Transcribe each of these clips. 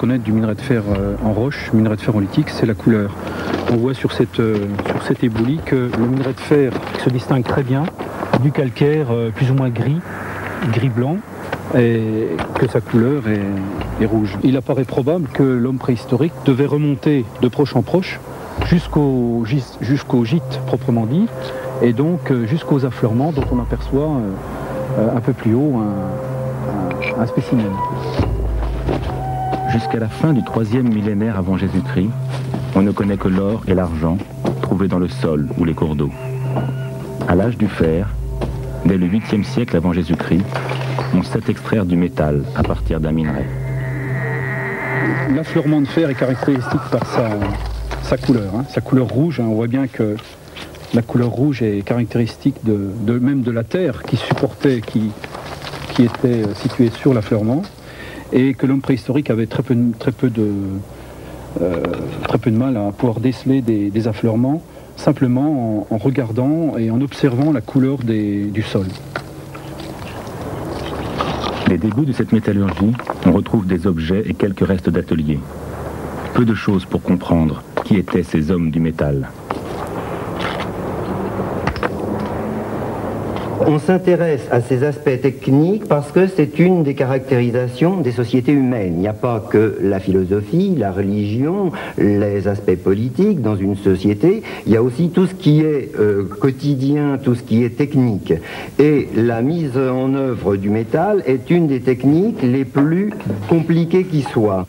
reconnaître du minerai de fer en roche, minerai de fer en lithique, c'est la couleur. On voit sur cet éboulis que le minerai de fer se distingue très bien du calcaire plus ou moins gris-blanc, et que sa couleur est rouge. Il apparaît probable que l'homme préhistorique devait remonter de proche en proche jusqu'au gîte proprement dit, et donc jusqu'aux affleurements dont on aperçoit un peu plus haut un spécimen. Jusqu'à la fin du 3e millénaire avant Jésus-Christ, on ne connaît que l'or et l'argent trouvés dans le sol ou les cours d'eau. À l'âge du fer, dès le 8e siècle avant Jésus-Christ, on sait extraire du métal à partir d'un minerai. L'affleurement de fer est caractéristique par sa couleur, sa couleur rouge. On voit bien que la couleur rouge est caractéristique même de la terre qui supportait, qui était située sur l'affleurement, et que l'homme préhistorique avait très peu de mal à pouvoir déceler des affleurements, simplement en regardant et en observant la couleur du sol. Les débuts de cette métallurgie, on retrouve des objets et quelques restes d'ateliers. Peu de choses pour comprendre qui étaient ces hommes du métal. On s'intéresse à ces aspects techniques parce que c'est une des caractérisations des sociétés humaines. Il n'y a pas que la philosophie, la religion, les aspects politiques dans une société. Il y a aussi tout ce qui est quotidien, tout ce qui est technique. Et la mise en œuvre du métal est une des techniques les plus compliquées qui soient.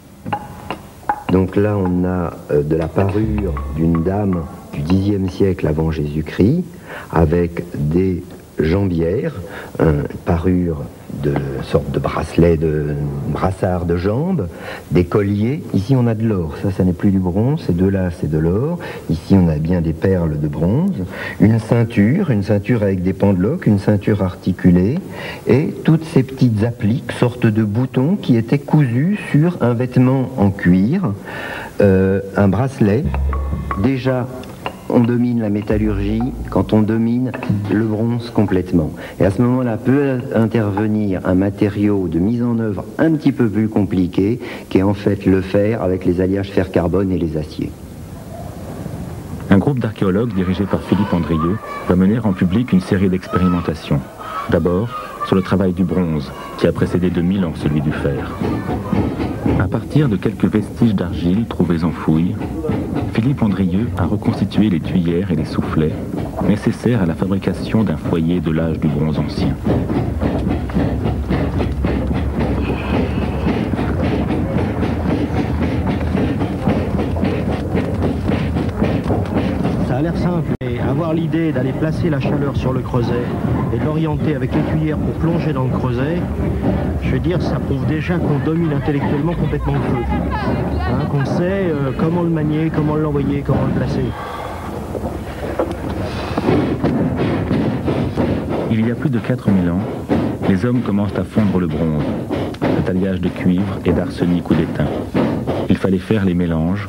Donc là, on a de la parure d'une dame du Xe siècle avant Jésus-Christ avec des jambières, parure de sorte de bracelet, de brassard de jambes, des colliers. Ici on a de l'or, ça n'est plus du bronze, ces deux-là c'est de l'or. Ici on a bien des perles de bronze, une ceinture avec des pendeloques, une ceinture articulée, et toutes ces petites appliques, sortes de boutons qui étaient cousus sur un vêtement en cuir, un bracelet. Déjà on domine la métallurgie quand on domine le bronze complètement. Et à ce moment-là peut intervenir un matériau de mise en œuvre un petit peu plus compliqué, qui est en fait le fer avec les alliages fer-carbone et les aciers. Un groupe d'archéologues dirigé par Philippe Andrieux va mener en public une série d'expérimentations. D'abord, sur le travail du bronze, qui a précédé de 1000 ans celui du fer. À partir de quelques vestiges d'argile trouvés en fouille, Philippe Andrieux a reconstitué les tuyères et les soufflets nécessaires à la fabrication d'un foyer de l'âge du bronze ancien. Ça a l'air simple, et avoir l'idée d'aller placer la chaleur sur le creuset et de l'orienter avec les cuillères pour plonger dans le creuset, je veux dire, ça prouve déjà qu'on domine intellectuellement complètement le feu. Qu'on sait comment le manier, comment l'envoyer, comment le placer. Il y a plus de 4000 ans, les hommes commencent à fondre le bronze, cet alliage de cuivre et d'arsenic ou d'étain. Il fallait faire les mélanges,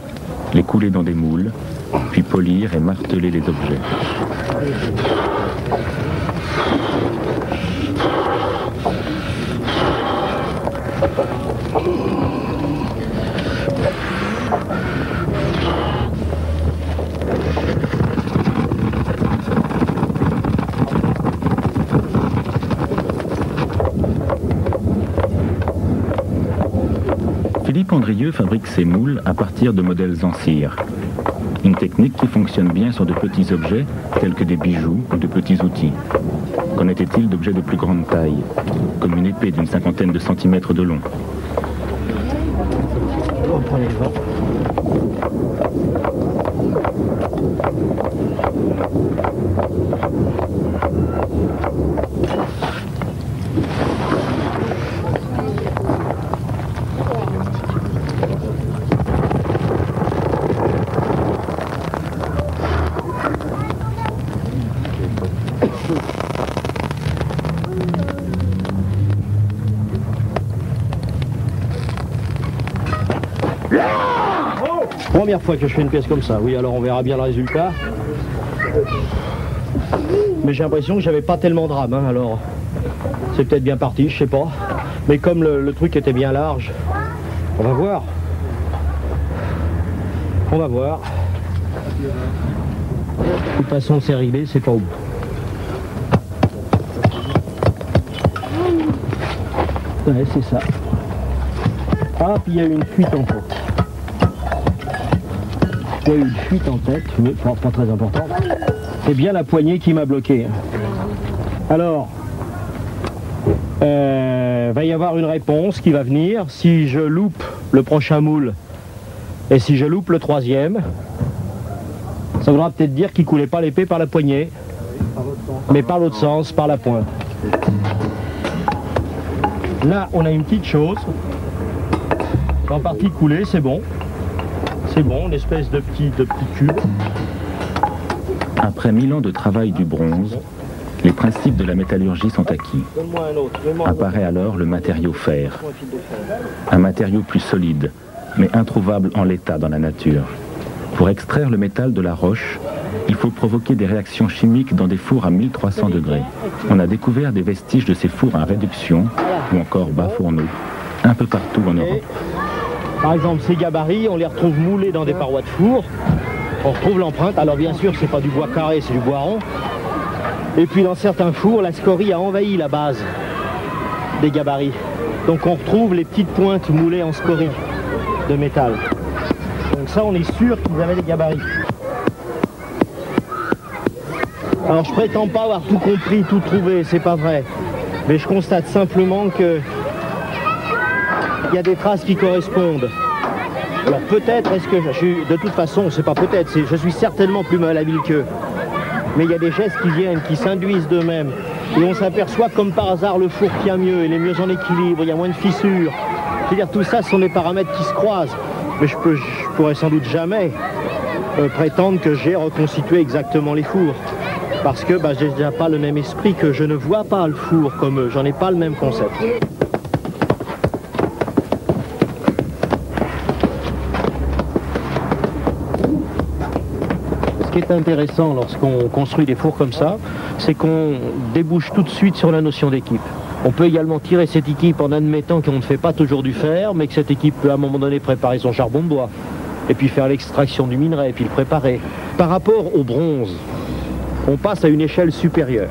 les couler dans des moules, puis polir et marteler les objets. Philippe Andrieux fabrique ses moules à partir de modèles en cire. Une technique qui fonctionne bien sur de petits objets, tels que des bijoux ou de petits outils. Qu'en était-il d'objets de plus grande taille, comme une épée d'une 50aine de centimètres de long? On prend les vents. Première fois que je fais une pièce comme ça, oui, alors on verra bien le résultat. Mais j'ai l'impression que j'avais pas tellement de rame, alors c'est peut-être bien parti, je sais pas. Mais comme le truc était bien large, on va voir. On va voir. De toute façon, c'est réglé, c'est pas au bout. Ouais, c'est ça. Ah, puis il y a eu une fuite en tête. Il y a eu une fuite en tête, mais pas très importante. C'est bien la poignée qui m'a bloqué. Alors, va y avoir une réponse qui va venir. Si je loupe le prochain moule et si je loupe le troisième, ça voudra peut-être dire qu'il ne coulait pas l'épée par la poignée, mais par l'autre sens, par la pointe. Là, on a une petite chose. En partie coulée, c'est bon. C'est bon, une espèce de petit cube. Après 1000 ans de travail du bronze, les principes de la métallurgie sont acquis. Apparaît alors le matériau fer. Un matériau plus solide, mais introuvable en l'état dans la nature. Pour extraire le métal de la roche, il faut provoquer des réactions chimiques dans des fours à 1300 degrés. On a découvert des vestiges de ces fours à réduction, ou encore bas fourneaux, un peu partout en Europe. Par exemple, ces gabarits, on les retrouve moulés dans des parois de four. On retrouve l'empreinte. Alors bien sûr, c'est pas du bois carré, c'est du bois rond. Et puis dans certains fours, la scorie a envahi la base des gabarits. Donc on retrouve les petites pointes moulées en scorie de métal. Donc ça, on est sûr qu'ils avaient des gabarits. Alors je prétends pas avoir tout compris, tout trouvé, c'est pas vrai. Mais je constate simplement que il y a des traces qui correspondent. Alors peut-être, est-ce que je suis, de toute façon, c'est pas peut-être, je suis certainement plus malhabile qu'eux. Mais il y a des gestes qui viennent, qui s'induisent d'eux-mêmes. Et on s'aperçoit comme par hasard le four tient mieux, il est mieux en équilibre, il y a moins de fissures. C'est-à-dire tout ça, ce sont des paramètres qui se croisent. Mais je pourrais sans doute jamais prétendre que j'ai reconstitué exactement les fours. Parce que j'ai déjà pas le même esprit, que je ne vois pas le four comme eux, j'en ai pas le même concept. Ce qui est intéressant lorsqu'on construit des fours comme ça, c'est qu'on débouche tout de suite sur la notion d'équipe. On peut également tirer cette équipe en admettant qu'on ne fait pas toujours du fer, mais que cette équipe peut à un moment donné préparer son charbon de bois, et puis faire l'extraction du minerai, et puis le préparer. Par rapport au bronze, on passe à une échelle supérieure.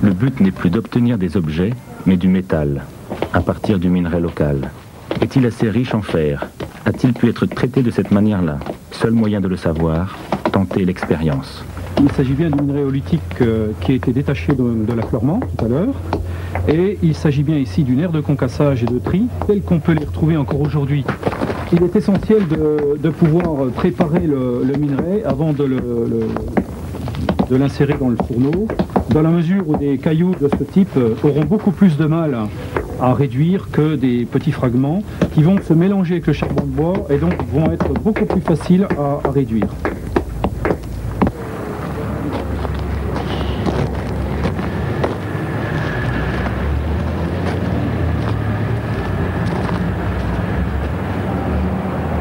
Le but n'est plus d'obtenir des objets, mais du métal, à partir du minerai local. Est-il assez riche en fer? A-t-il pu être traité de cette manière-là? Seul moyen de le savoir, tenter l'expérience. Il s'agit bien du minerai oolitique qui a été détaché de l'affleurement tout à l'heure. Et il s'agit bien ici d'une aire de concassage et de tri, telle qu'on peut les retrouver encore aujourd'hui. Il est essentiel de pouvoir préparer le minerai avant de l'insérer dans le fourneau, dans la mesure où des cailloux de ce type auront beaucoup plus de mal à réduire que des petits fragments qui vont se mélanger avec le charbon de bois et donc vont être beaucoup plus faciles à réduire.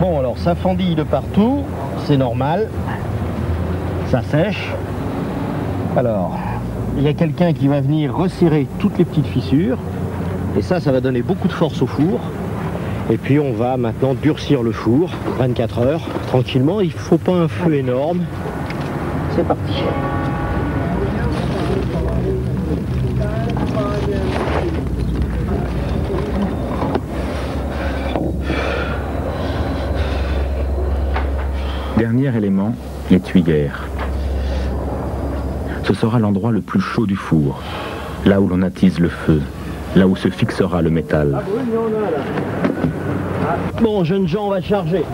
Bon, alors ça fendille de partout, c'est normal, ça sèche. Alors, il y a quelqu'un qui va venir resserrer toutes les petites fissures, et ça va donner beaucoup de force au four. Et puis on va maintenant durcir le four, 24 heures, tranquillement, il ne faut pas un feu énorme. C'est parti. Dernier élément, les tuyères. Ce sera l'endroit le plus chaud du four, là où l'on attise le feu, là où se fixera le métal. Bon, jeunes gens, on va charger.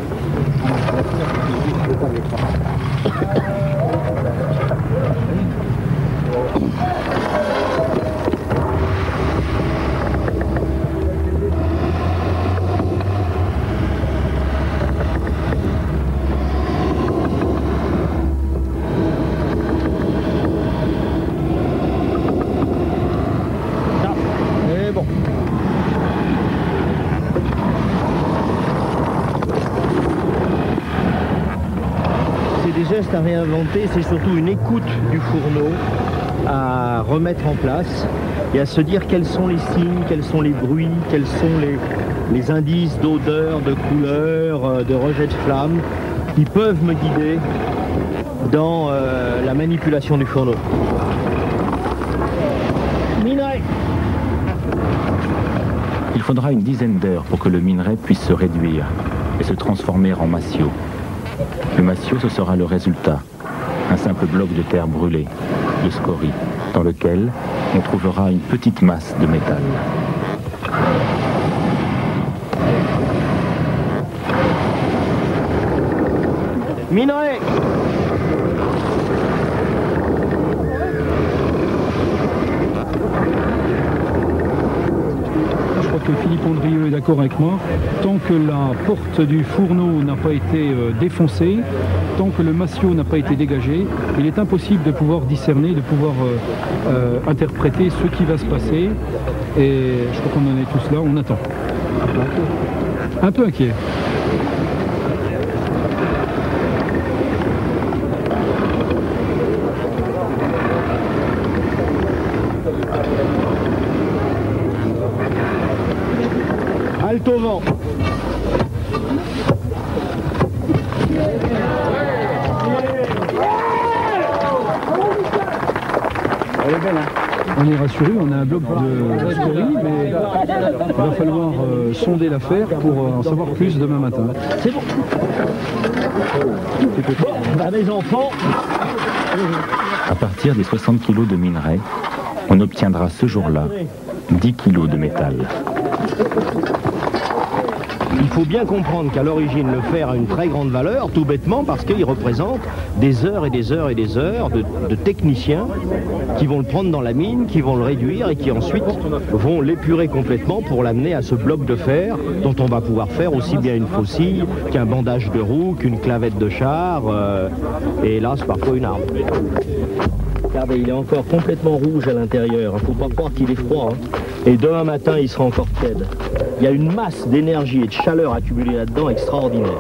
À réinventer, c'est surtout une écoute du fourneau à remettre en place et à se dire quels sont les signes, quels sont les bruits, quels sont les indices d'odeur, de couleur, de rejet de flamme qui peuvent me guider dans la manipulation du fourneau. Minerai. Il faudra une dizaine d'heures pour que le minerai puisse se réduire et se transformer en massio. Le massio, ce sera le résultat. Un simple bloc de terre brûlée, de scorie, dans lequel on trouvera une petite masse de métal. Minerai. Je crois que Philippe Andrieux est d'accord avec moi. Tant que la porte du fourneau n'a pas été défoncée, tant que le massio n'a pas été dégagé, il est impossible de pouvoir discerner, de pouvoir interpréter ce qui va se passer. Et je crois qu'on en est tous là, on attend. Un peu inquiet. Halte au vent. On est rassuré, on a un bloc de scorie, mais il va falloir sonder l'affaire pour en savoir plus demain matin. C'est bon. Bah, mes enfants. À partir des 60 kg de minerai, on obtiendra ce jour-là 10 kg de métal. Il faut bien comprendre qu'à l'origine, le fer a une très grande valeur, tout bêtement parce qu'il représente des heures et des heures et des heures de techniciens qui vont le prendre dans la mine, qui vont le réduire et qui ensuite vont l'épurer complètement pour l'amener à ce bloc de fer dont on va pouvoir faire aussi bien une faucille qu'un bandage de roue, qu'une clavette de char et hélas parfois une arme. Regardez, il est encore complètement rouge à l'intérieur, il ne faut pas croire qu'il est froid. Hein. Et demain matin, il sera encore tiède. Il y a une masse d'énergie et de chaleur accumulée là-dedans extraordinaire.